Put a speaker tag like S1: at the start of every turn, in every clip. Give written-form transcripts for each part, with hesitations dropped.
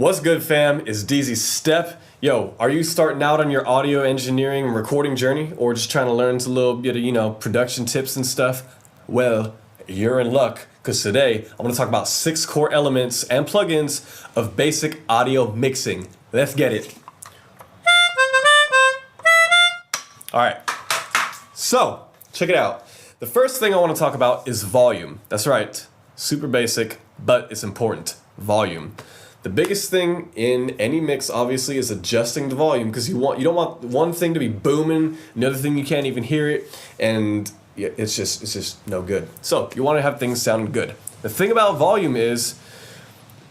S1: What's good, fam? It's DeeZystep. Yo, are you starting out on your audio engineering and recording journey, or just trying to learn a little bit of, production tips and stuff? Well, you're in luck, because today I'm going to talk about 6 core elements and plugins of basic audio mixing. Let's get it. All right, so check it out. The first thing I want to talk about is volume. That's right, super basic, but it's important. Volume. The biggest thing in any mix, obviously, is adjusting the volume, because you don't want one thing to be booming, another thing you can't even hear it, and it's just no good. So you want to have things sound good. The thing about volume is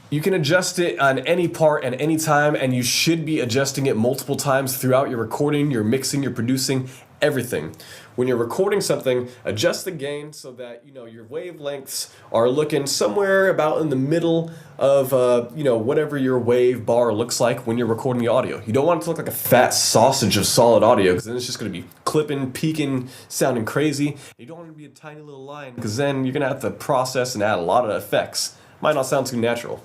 S1: you can adjust it on any part at any time, and you should be adjusting it multiple times throughout your recording, your mixing, your producing, everything. When you're recording something, adjust the gain so that your wavelengths are looking somewhere about in the middle of whatever your wave bar looks like when you're recording the audio. You don't want it to look like a fat sausage of solid audio, because then it's just going to be clipping, peaking, sounding crazy. You don't want it to be a tiny little line, because then you're going to have to process and add a lot of effects. Might not sound too natural.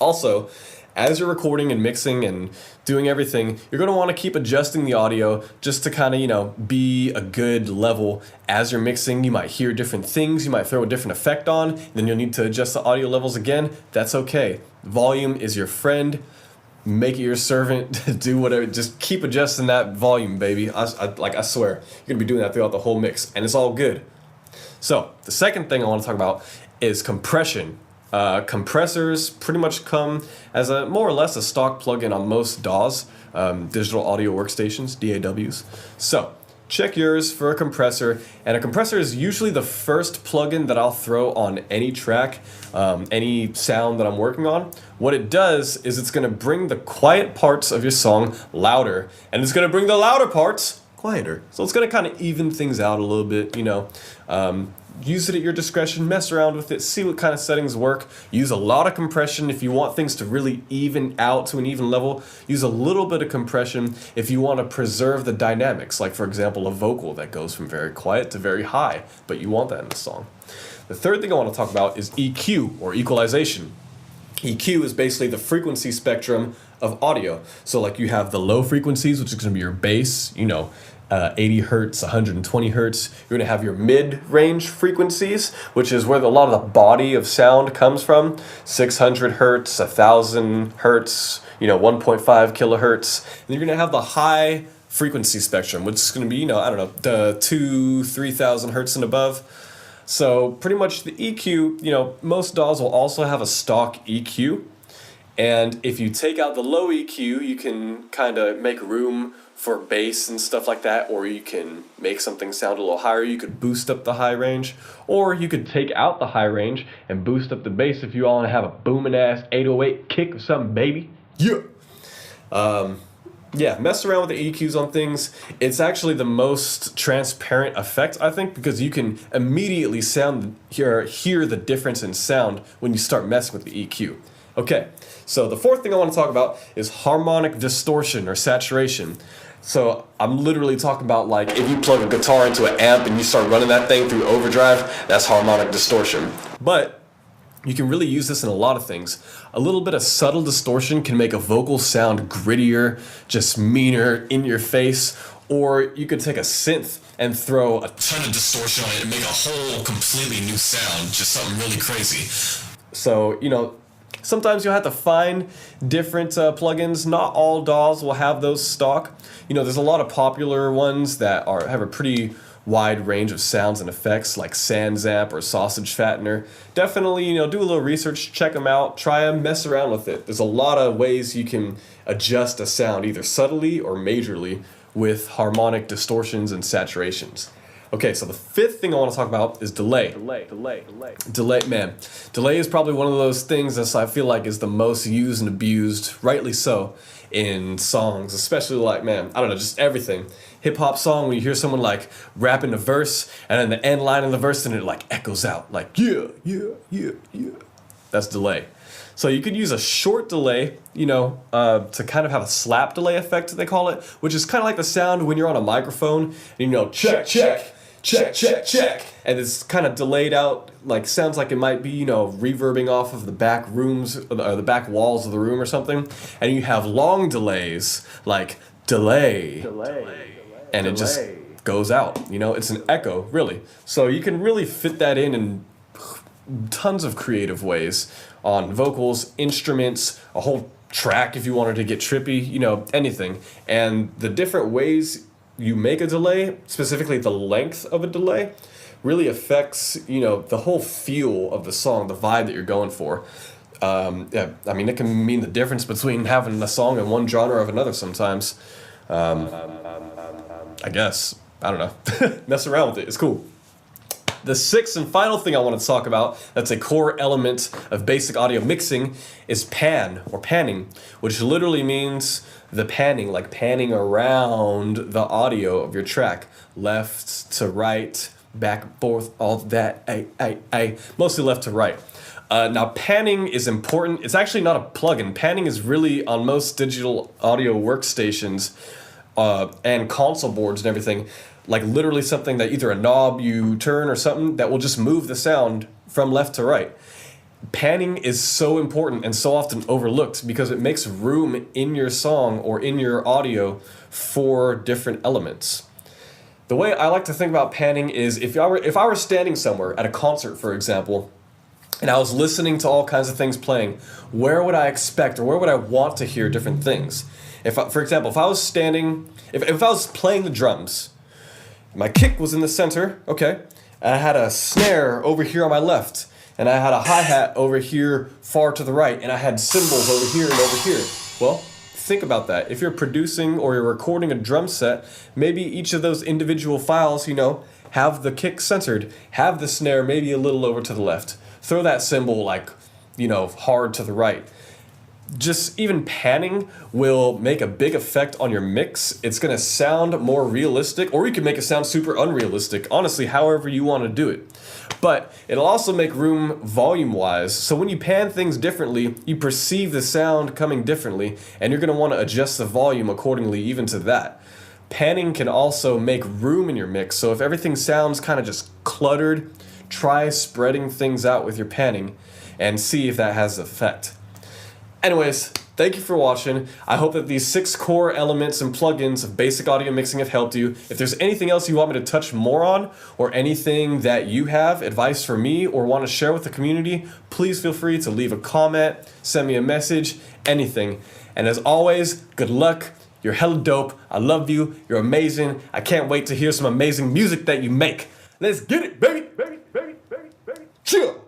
S1: Also, as you're recording and mixing and doing everything, you're going to want to keep adjusting the audio just to kind of, be a good level. As you're mixing, you might hear different things, you might throw a different effect on, then you'll need to adjust the audio levels again. That's okay. Volume is your friend. Make it your servant. Do whatever. Just keep adjusting that volume, baby. I swear, you're going to be doing that throughout the whole mix, and it's all good. So, the second thing I want to talk about is compression. Compressors pretty much come as a more or less a stock plugin on most DAWs, digital audio workstations, DAWs. So check yours for a compressor, and a compressor is usually the first plugin that I'll throw on any track, any sound that I'm working on. What it does is it's going to bring the quiet parts of your song louder, and it's going to bring the louder parts quieter. So it's going to kind of even things out a little bit, Use it at your discretion, mess around with it, see what kind of settings work. Use a lot of compression if you want things to really even out to an even level. Use a little bit of compression if you want to preserve the dynamics, like for example a vocal that goes from very quiet to very high, but you want that in the song. The third thing I want to talk about is EQ, or equalization. EQ is basically the frequency spectrum of audio. So like you have the low frequencies, which is going to be your bass, 80 hertz, 120 hertz. You're going to have your mid-range frequencies, which is where a lot of the body of sound comes from. 600 hertz, 1000 hertz, 1.5 kilohertz. And you're going to have the high frequency spectrum, which is going to be, the 3,000 hertz and above. So pretty much the EQ, most DAWs will also have a stock EQ. And if you take out the low EQ, you can kind of make room for bass and stuff like that, or you can make something sound a little higher. You could boost up the high range, or you could take out the high range and boost up the bass if you want to have a booming ass 808 kick or something, baby. Yeah, mess around with the EQs on things. It's actually the most transparent effect, I think, because you can immediately hear the difference in sound when you start messing with the EQ. Okay, so the fourth thing I want to talk about is harmonic distortion or saturation. So I'm literally talking about like if you plug a guitar into an amp and you start running that thing through overdrive, that's harmonic distortion. But you can really use this in a lot of things. A little bit of subtle distortion can make a vocal sound grittier, just meaner, in your face. Or you could take a synth and throw a ton of distortion on it and make a whole completely new sound, just something really crazy. So, sometimes you'll have to find different plugins. Not all DAWs will have those stock. There's a lot of popular ones that have a pretty wide range of sounds and effects, like Sanzap or Sausage Fattener. Definitely, do a little research, check them out, try them, mess around with it. There's a lot of ways you can adjust a sound, either subtly or majorly, with harmonic distortions and saturations. Okay, so the fifth thing I want to talk about is delay. Delay, man. Delay is probably one of those things that I feel like is the most used and abused, rightly so, in songs, especially just everything. Hip-hop song, when you hear someone like rapping a verse, and then the end line of the verse, and it like echoes out, like, yeah. That's delay. So you could use a short delay, to kind of have a slap delay effect, they call it, which is kind of like the sound when you're on a microphone, and check. check, check, check. And it's kind of delayed out, like sounds like it might be, reverbing off of the back rooms, or the back walls of the room or something. And you have long delays, like delay. And it just goes out, it's an echo, really. So you can really fit that in tons of creative ways on vocals, instruments, a whole track if you wanted to get trippy, anything. And the different ways you make a delay, specifically the length of a delay, really affects, the whole feel of the song, the vibe that you're going for. It can mean the difference between having a song in one genre or another sometimes. I guess. I don't know. Mess around with it. It's cool. The sixth and final thing I want to talk about that's a core element of basic audio mixing is pan, or panning, which literally means the panning, like panning around the audio of your track. Left to right, back and forth, all that, mostly left to right. Now, panning is important. It's actually not a plugin. Panning is really on most digital audio workstations and console boards and everything, like literally something that either a knob you turn or something that will just move the sound from left to right. Panning is so important and so often overlooked because it makes room in your song or in your audio for different elements. The way I like to think about panning is if I were standing somewhere at a concert, for example, and I was listening to all kinds of things playing, where would I expect or where would I want to hear different things? For example, if I was playing the drums, my kick was in the center, okay, and I had a snare over here on my left, and I had a hi-hat over here far to the right, and I had cymbals over here and over here. Well, think about that. If you're producing or you're recording a drum set, maybe each of those individual files, have the kick centered, have the snare maybe a little over to the left. Throw that cymbal hard to the right. Just even panning will make a big effect on your mix. It's going to sound more realistic, or you can make it sound super unrealistic, honestly, however you want to do it. But it'll also make room volume-wise, so when you pan things differently, you perceive the sound coming differently, and you're going to want to adjust the volume accordingly even to that. Panning can also make room in your mix, so if everything sounds kind of just cluttered, try spreading things out with your panning and see if that has effect. Anyways, thank you for watching. I hope that these 6 core elements and plugins of basic audio mixing have helped you. If there's anything else you want me to touch more on, or anything that you have, advice for me, or want to share with the community, please feel free to leave a comment, send me a message, anything. And as always, good luck. You're hella dope. I love you. You're amazing. I can't wait to hear some amazing music that you make. Let's get it, baby. Chill.